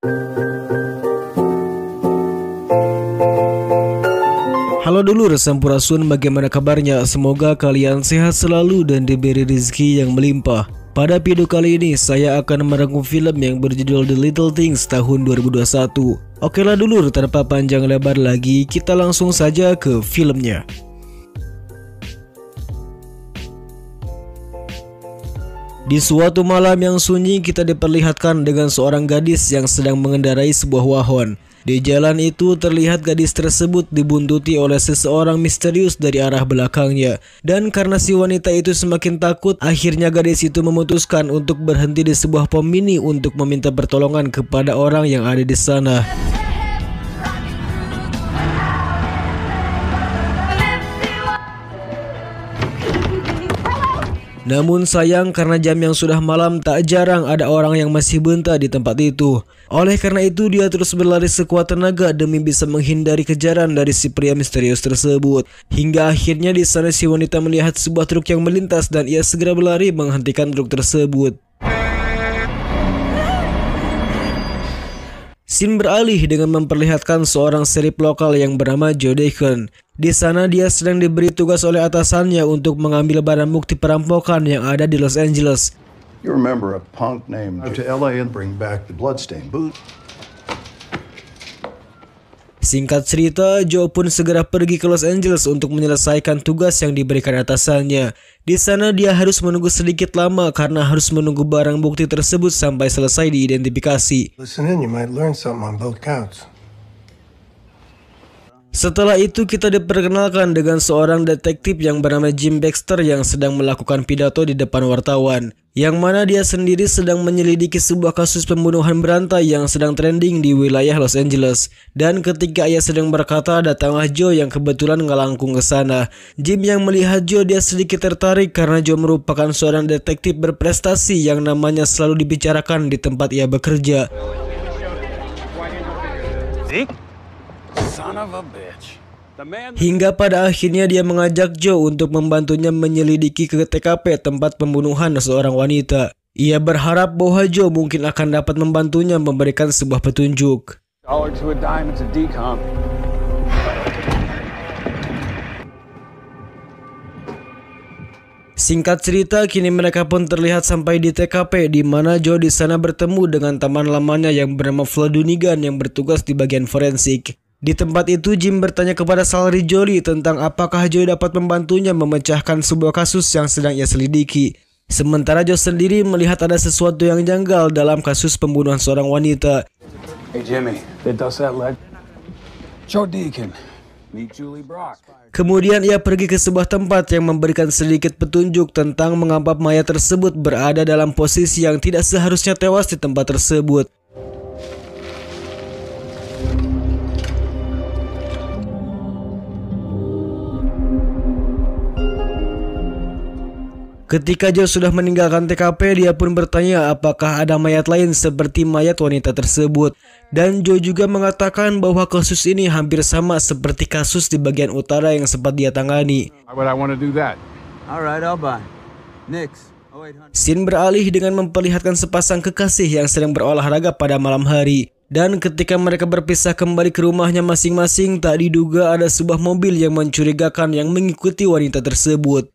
Halo dulur Sampurasun, bagaimana kabarnya? Semoga kalian sehat selalu dan diberi rezeki yang melimpah. Pada video kali ini saya akan merangkum film yang berjudul The Little Things tahun 2021. Oke lah dulur, tanpa panjang lebar lagi, kita langsung saja ke filmnya. Di suatu malam yang sunyi, kita diperlihatkan dengan seorang gadis yang sedang mengendarai sebuah wahon. Di jalan itu terlihat gadis tersebut dibuntuti oleh seseorang misterius dari arah belakangnya. Dan karena si wanita itu semakin takut, akhirnya gadis itu memutuskan untuk berhenti di sebuah pom mini untuk meminta pertolongan kepada orang yang ada di sana. Namun sayang, karena jam yang sudah malam, tak jarang ada orang yang masih bunta di tempat itu. Oleh karena itu dia terus berlari sekuat tenaga demi bisa menghindari kejaran dari si pria misterius tersebut. Hingga akhirnya di sana si wanita melihat sebuah truk yang melintas dan ia segera berlari menghentikan truk tersebut. Scene beralih dengan memperlihatkan seorang serip lokal yang bernama Joe Deacon. Di sana dia sedang diberi tugas oleh atasannya untuk mengambil barang bukti perampokan yang ada di Los Angeles. You remember a punk named to LA and bring back the bloodstained boot. Singkat cerita, Joe pun segera pergi ke Los Angeles untuk menyelesaikan tugas yang diberikan atasannya. Di sana dia harus menunggu sedikit lama karena harus menunggu barang bukti tersebut sampai selesai diidentifikasi. Listen in, you might learn something on both counts. Setelah itu kita diperkenalkan dengan seorang detektif yang bernama Jim Baxter yang sedang melakukan pidato di depan wartawan, yang mana dia sendiri sedang menyelidiki sebuah kasus pembunuhan berantai yang sedang trending di wilayah Los Angeles. Dan ketika ia sedang berkata, datanglah Joe yang kebetulan ngelangkung ke sana. Jim yang melihat Joe, dia sedikit tertarik karena Joe merupakan seorang detektif berprestasi yang namanya selalu dibicarakan di tempat ia bekerja. Hingga pada akhirnya dia mengajak Joe untuk membantunya menyelidiki ke TKP tempat pembunuhan seorang wanita. Ia berharap bahwa Joe mungkin akan dapat membantunya memberikan sebuah petunjuk. Singkat cerita, kini mereka pun terlihat sampai di TKP, di mana Joe di sana bertemu dengan teman lamanya yang bernama Flo Dunigan yang bertugas di bagian forensik. Di tempat itu Jim bertanya kepada Salary Jolly tentang apakah Joe dapat membantunya memecahkan sebuah kasus yang sedang ia selidiki. Sementara Joe sendiri melihat ada sesuatu yang janggal dalam kasus pembunuhan seorang wanita. Hey Jimmy, it does that leg. Joe Deacon, meet Julie Brock. Kemudian ia pergi ke sebuah tempat yang memberikan sedikit petunjuk tentang mengapa mayat tersebut berada dalam posisi yang tidak seharusnya tewas di tempat tersebut. Ketika Joe sudah meninggalkan TKP, dia pun bertanya apakah ada mayat lain seperti mayat wanita tersebut. Dan Joe juga mengatakan bahwa kasus ini hampir sama seperti kasus di bagian utara yang sempat dia tangani. Scene beralih dengan memperlihatkan sepasang kekasih yang sedang berolahraga pada malam hari. Dan ketika mereka berpisah kembali ke rumahnya masing-masing, tak diduga ada sebuah mobil yang mencurigakan yang mengikuti wanita tersebut.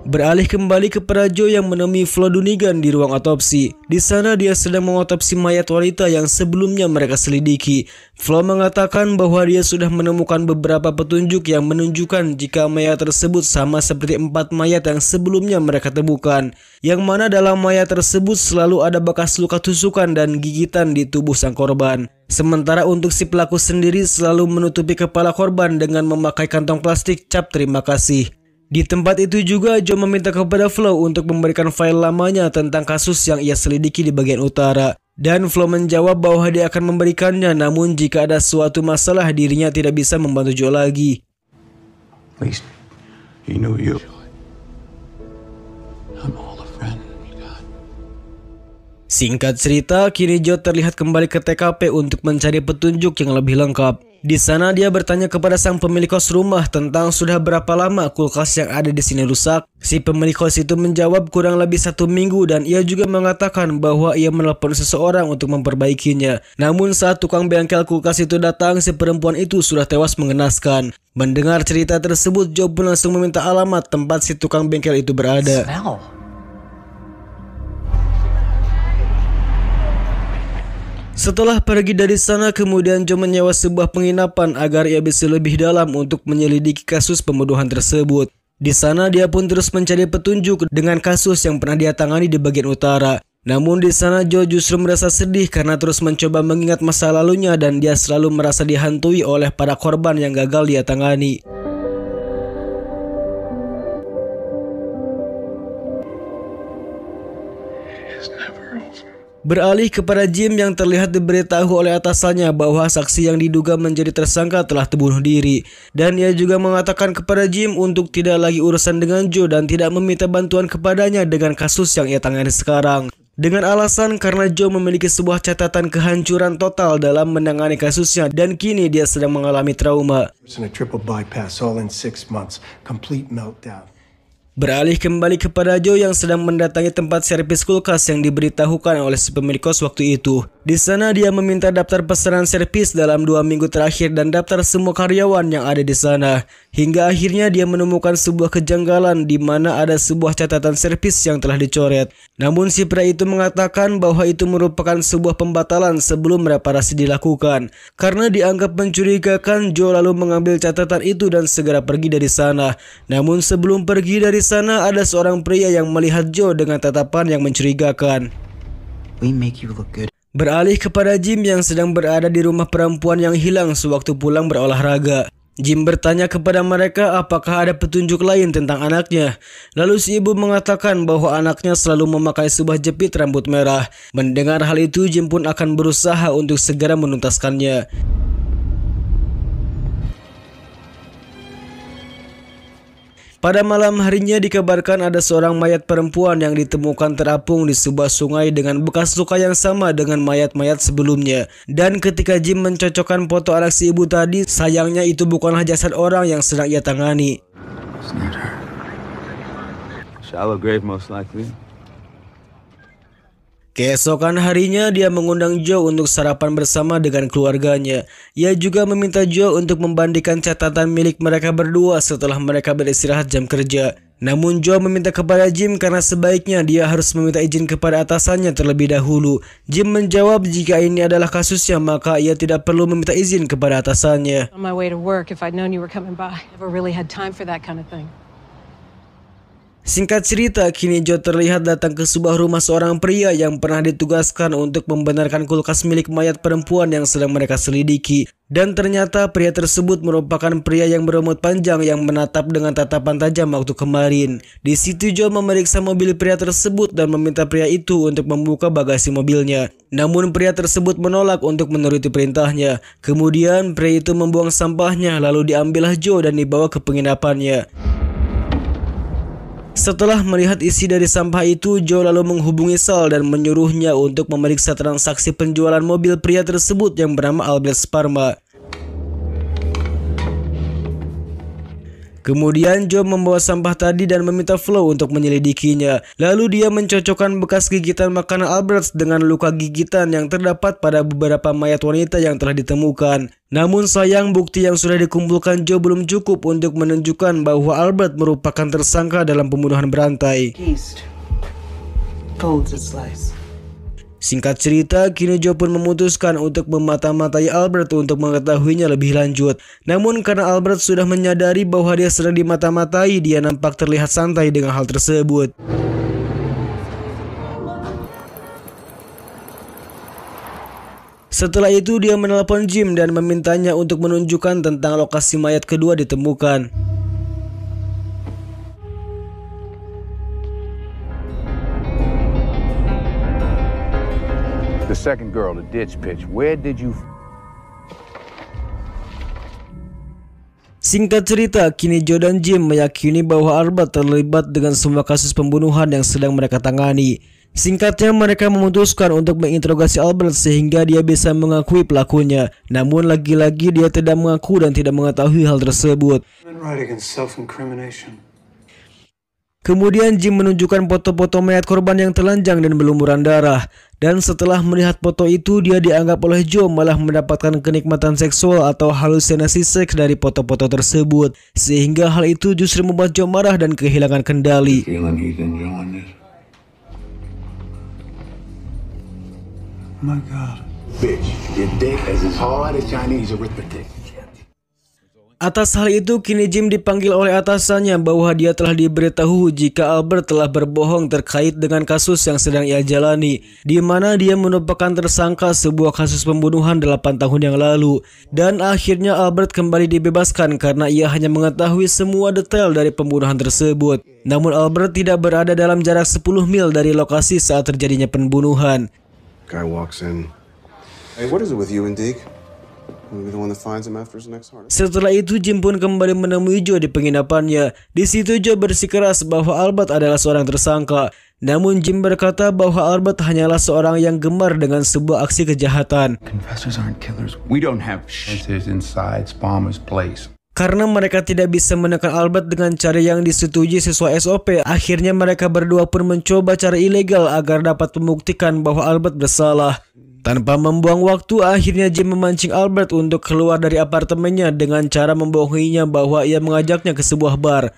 Beralih kembali kepada Joe yang menemui Flo Dunigan di ruang otopsi. Di sana dia sedang mengotopsi mayat wanita yang sebelumnya mereka selidiki. Flo mengatakan bahwa dia sudah menemukan beberapa petunjuk yang menunjukkan jika mayat tersebut sama seperti 4 mayat yang sebelumnya mereka temukan. Yang mana dalam mayat tersebut selalu ada bekas luka tusukan dan gigitan di tubuh sang korban. Sementara untuk si pelaku sendiri selalu menutupi kepala korban dengan memakai kantong plastik cap terima kasih. Di tempat itu juga Joe meminta kepada Flo untuk memberikan file lamanya tentang kasus yang ia selidiki di bagian utara. Dan Flo menjawab bahwa dia akan memberikannya, namun jika ada suatu masalah dirinya tidak bisa membantu Joe lagi. Singkat cerita, kini Joe terlihat kembali ke TKP untuk mencari petunjuk yang lebih lengkap. Di sana dia bertanya kepada sang pemilik kos rumah tentang sudah berapa lama kulkas yang ada di sini rusak. Si pemilik kos itu menjawab kurang lebih 1 minggu dan ia juga mengatakan bahwa ia menelpon seseorang untuk memperbaikinya. Namun saat tukang bengkel kulkas itu datang, si perempuan itu sudah tewas mengenaskan. Mendengar cerita tersebut, Joe pun langsung meminta alamat tempat si tukang bengkel itu berada. Setelah pergi dari sana, kemudian Joe menyewa sebuah penginapan agar ia bisa lebih dalam untuk menyelidiki kasus pembunuhan tersebut. Di sana dia pun terus mencari petunjuk dengan kasus yang pernah dia tangani di bagian utara. Namun di sana Joe justru merasa sedih karena terus mencoba mengingat masa lalunya dan dia selalu merasa dihantui oleh para korban yang gagal dia tangani. Beralih kepada Jim yang terlihat diberitahu oleh atasannya bahwa saksi yang diduga menjadi tersangka telah terbunuh diri. Dan ia juga mengatakan kepada Jim untuk tidak lagi urusan dengan Joe dan tidak meminta bantuan kepadanya dengan kasus yang ia tangani sekarang. Dengan alasan karena Joe memiliki sebuah catatan kehancuran total dalam menangani kasusnya dan kini dia sedang mengalami trauma. Beralih kembali kepada Joe yang sedang mendatangi tempat servis kulkas yang diberitahukan oleh si pemilik kos waktu itu. Di sana dia meminta daftar pesanan servis dalam 2 minggu terakhir dan daftar semua karyawan yang ada di sana. Hingga akhirnya dia menemukan sebuah kejanggalan di mana ada sebuah catatan servis yang telah dicoret. Namun si pria itu mengatakan bahwa itu merupakan sebuah pembatalan sebelum reparasi dilakukan. Karena dianggap mencurigakan, Joe lalu mengambil catatan itu dan segera pergi dari sana. Namun sebelum pergi dari sana ada seorang pria yang melihat Joe dengan tatapan yang mencurigakan. Beralih kepada Jim yang sedang berada di rumah perempuan yang hilang sewaktu pulang berolahraga. Jim bertanya kepada mereka apakah ada petunjuk lain tentang anaknya. Lalu si ibu mengatakan bahwa anaknya selalu memakai sebuah jepit rambut merah. Mendengar hal itu, Jim pun akan berusaha untuk segera menuntaskannya. Pada malam harinya dikabarkan ada seorang mayat perempuan yang ditemukan terapung di sebuah sungai dengan bekas luka yang sama dengan mayat-mayat sebelumnya. Dan ketika Jim mencocokkan foto anak si ibu tadi, sayangnya itu bukanlah jasad orang yang sedang ia tangani. Shallow grave most likely. Keesokan harinya dia mengundang Joe untuk sarapan bersama dengan keluarganya. Ia juga meminta Joe untuk membandingkan catatan milik mereka berdua setelah mereka beristirahat jam kerja. Namun Joe meminta kepada Jim karena sebaiknya dia harus meminta izin kepada atasannya terlebih dahulu. Jim menjawab jika ini adalah kasusnya maka ia tidak perlu meminta izin kepada atasannya. On my way to work if I'd known you were coming by. Never really had time for that kind of thing. Singkat cerita, kini Joe terlihat datang ke sebuah rumah seorang pria yang pernah ditugaskan untuk membenarkan kulkas milik mayat perempuan yang sedang mereka selidiki. Dan ternyata pria tersebut merupakan pria yang berambut panjang yang menatap dengan tatapan tajam waktu kemarin. Di situ Joe memeriksa mobil pria tersebut dan meminta pria itu untuk membuka bagasi mobilnya. Namun pria tersebut menolak untuk menuruti perintahnya. Kemudian pria itu membuang sampahnya lalu diambillah Joe dan dibawa ke penginapannya. Setelah melihat isi dari sampah itu, Joe lalu menghubungi Sal dan menyuruhnya untuk memeriksa transaksi penjualan mobil pria tersebut yang bernama Albert Sparma. Kemudian Joe membawa sampah tadi dan meminta Flo untuk menyelidikinya. Lalu dia mencocokkan bekas gigitan makanan Albert dengan luka gigitan yang terdapat pada beberapa mayat wanita yang telah ditemukan. Namun sayang bukti yang sudah dikumpulkan Joe belum cukup untuk menunjukkan bahwa Albert merupakan tersangka dalam pembunuhan berantai. Singkat cerita, kini Joe pun memutuskan untuk memata-matai Albert untuk mengetahuinya lebih lanjut. Namun karena Albert sudah menyadari bahwa dia sedang dimata-matai, dia nampak terlihat santai dengan hal tersebut. Setelah itu dia menelpon Jim dan memintanya untuk menunjukkan tentang lokasi mayat kedua ditemukan. The second girl, the ditch pitch. Where did you... Singkat cerita, kini Joe dan Jim meyakini bahwa Albert terlibat dengan semua kasus pembunuhan yang sedang mereka tangani. Singkatnya, mereka memutuskan untuk menginterogasi Albert sehingga dia bisa mengakui pelakunya. Namun lagi-lagi dia tidak mengaku dan tidak mengetahui hal tersebut. Kemudian Jim menunjukkan foto-foto mayat korban yang telanjang dan berlumuran darah. Dan setelah melihat foto itu, dia dianggap oleh Joe malah mendapatkan kenikmatan seksual atau halusinasi seks dari foto-foto tersebut. Sehingga hal itu justru membuat Joe marah dan kehilangan kendali. Oh my God. Bitch, your dick is as hard as Chinese arithmetic. Atas hal itu, kini Jim dipanggil oleh atasannya bahwa dia telah diberitahu jika Albert telah berbohong terkait dengan kasus yang sedang ia jalani, di mana dia merupakan tersangka sebuah kasus pembunuhan 8 tahun yang lalu. Dan akhirnya Albert kembali dibebaskan karena ia hanya mengetahui semua detail dari pembunuhan tersebut. Namun Albert tidak berada dalam jarak 10 mil dari lokasi saat terjadinya pembunuhan. Guy walks in. Hey, what is it with you and Deke? Will be the one that finds him after his next heart. Setelah itu, Jim pun kembali menemui Joe di penginapannya. Di situ Joe bersikeras bahwa Albert adalah seorang tersangka. Namun Jim berkata bahwa Albert hanyalah seorang yang gemar dengan sebuah aksi kejahatan. Confessors aren't killers. We don't have shit inside Spalmer's place. Karena mereka tidak bisa menekan Albert dengan cara yang disetujui sesuai SOP, akhirnya mereka berdua pun mencoba cara ilegal agar dapat membuktikan bahwa Albert bersalah. Tanpa membuang waktu, akhirnya Jim memancing Albert untuk keluar dari apartemennya dengan cara membohonginya bahwa ia mengajaknya ke sebuah bar.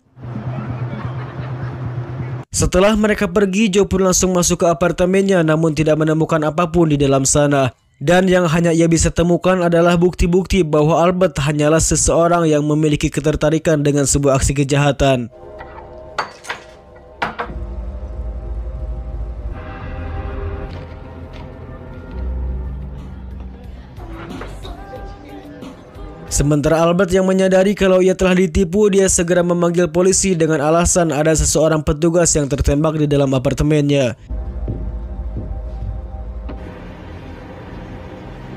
Setelah mereka pergi, Joe pun langsung masuk ke apartemennya namun tidak menemukan apapun di dalam sana. Dan yang hanya ia bisa temukan adalah bukti-bukti bahwa Albert hanyalah seseorang yang memiliki ketertarikan dengan sebuah aksi kejahatan. Sementara Albert yang menyadari kalau ia telah ditipu, dia segera memanggil polisi dengan alasan ada seseorang petugas yang tertembak di dalam apartemennya.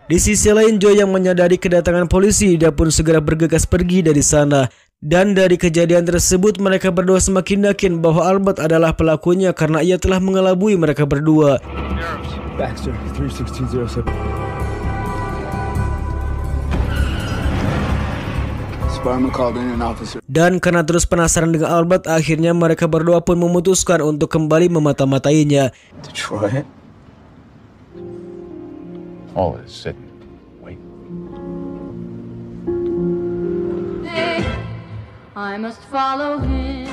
Di sisi lain, Joe yang menyadari kedatangan polisi, dia pun segera bergegas pergi dari sana. Dan dari kejadian tersebut, mereka berdua semakin yakin bahwa Albert adalah pelakunya karena ia telah mengelabui mereka berdua. Baxter, 31607. Sparman called in an officer. Dan karena terus penasaran dengan Albert, akhirnya mereka berdua pun memutuskan untuk kembali memata-matainya. Detroit. All is sitting. Wait. I must follow him.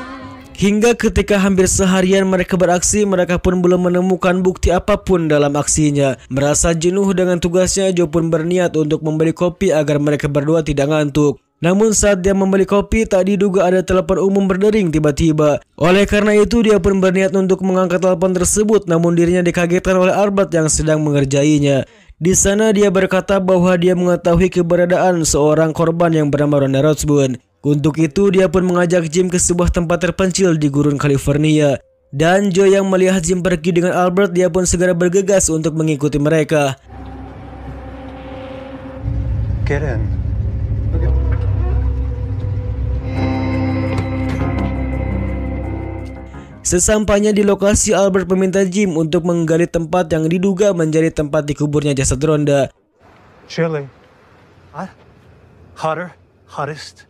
Hingga ketika hampir seharian mereka beraksi, mereka pun belum menemukan bukti apapun dalam aksinya. Merasa jenuh dengan tugasnya, Joe pun berniat untuk membeli kopi agar mereka berdua tidak ngantuk. Namun saat dia membeli kopi, tak diduga ada telepon umum berdering tiba-tiba. Oleh karena itu, dia pun berniat untuk mengangkat telepon tersebut, namun dirinya dikagetkan oleh Albert yang sedang mengerjainya. Di sana dia berkata bahwa dia mengetahui keberadaan seorang korban yang bernama Rhonda Rothschild. Untuk itu dia pun mengajak Jim ke sebuah tempat terpencil di gurun California. Dan Joe yang melihat Jim pergi dengan Albert, dia pun segera bergegas untuk mengikuti mereka. Get in. Sesampainya di lokasi, Albert meminta Jim untuk menggali tempat yang diduga menjadi tempat dikuburnya jasad Rhonda. Chili. What? Hottest.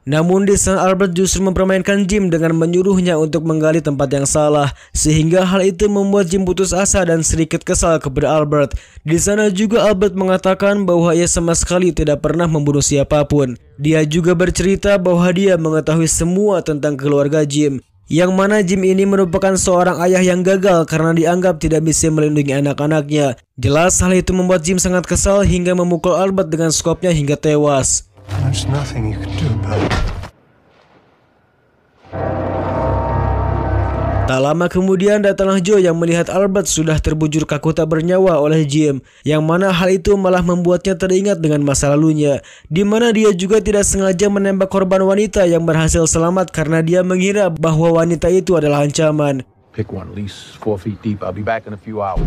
Namun di sana Albert justru mempermainkan Jim dengan menyuruhnya untuk menggali tempat yang salah, sehingga hal itu membuat Jim putus asa dan sedikit kesal kepada Albert. Di sana juga Albert mengatakan bahwa ia sama sekali tidak pernah membunuh siapapun. Dia juga bercerita bahwa dia mengetahui semua tentang keluarga Jim, yang mana Jim ini merupakan seorang ayah yang gagal karena dianggap tidak bisa melindungi anak-anaknya. Jelas hal itu membuat Jim sangat kesal hingga memukul Albert dengan skopnya hingga tewas. There's nothing you can do about it. Tak lama kemudian datanglah Joe yang melihat Albert sudah terbujur kaku tak bernyawa oleh Jim, yang mana hal itu malah membuatnya teringat dengan masa lalunya, di mana dia juga tidak sengaja menembak korban wanita yang berhasil selamat karena dia mengira bahwa wanita itu adalah ancaman. Pick one, at least 4 feet deep. I'll be back in a few hours.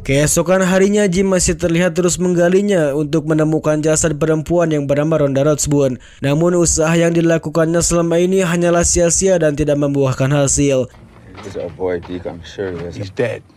Keesokan harinya Jim masih terlihat terus menggalinya untuk menemukan jasad perempuan yang bernama Rhonda Rothsbune. Namun usaha yang dilakukannya selama ini hanyalah sia-sia dan tidak membuahkan hasil. He's dead.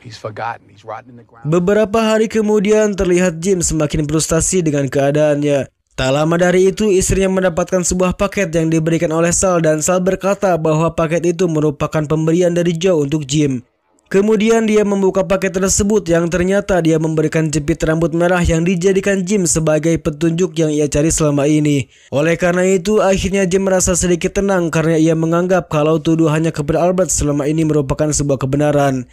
He's forgotten. He's rotting in the ground. Beberapa hari kemudian terlihat Jim semakin frustasi dengan keadaannya. Tak lama dari itu istrinya mendapatkan sebuah paket yang diberikan oleh Sal dan Sal berkata bahwa paket itu merupakan pemberian dari Joe untuk Jim. Kemudian dia membuka paket tersebut yang ternyata dia memberikan jepit rambut merah yang dijadikan Jim sebagai petunjuk yang ia cari selama ini. Oleh karena itu akhirnya Jim merasa sedikit tenang karena ia menganggap kalau tuduhannya kepada Albert selama ini merupakan sebuah kebenaran.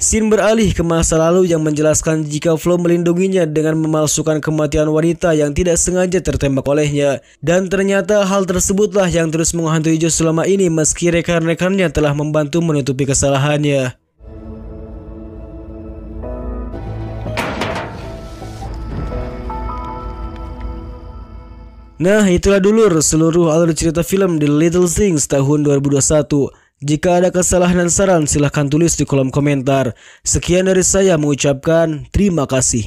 Scene beralih ke masa lalu yang menjelaskan jika Flo melindunginya dengan memalsukan kematian wanita yang tidak sengaja tertembak olehnya. Dan ternyata hal tersebutlah yang terus menghantui Joe selama ini meski rekan-rekannya telah membantu menutupi kesalahannya. Nah, itulah dulur seluruh alur cerita film The Little Things tahun 2021. Jika ada kesalahan dan saran silahkan tulis di kolom komentar. Sekian dari saya mengucapkan terima kasih.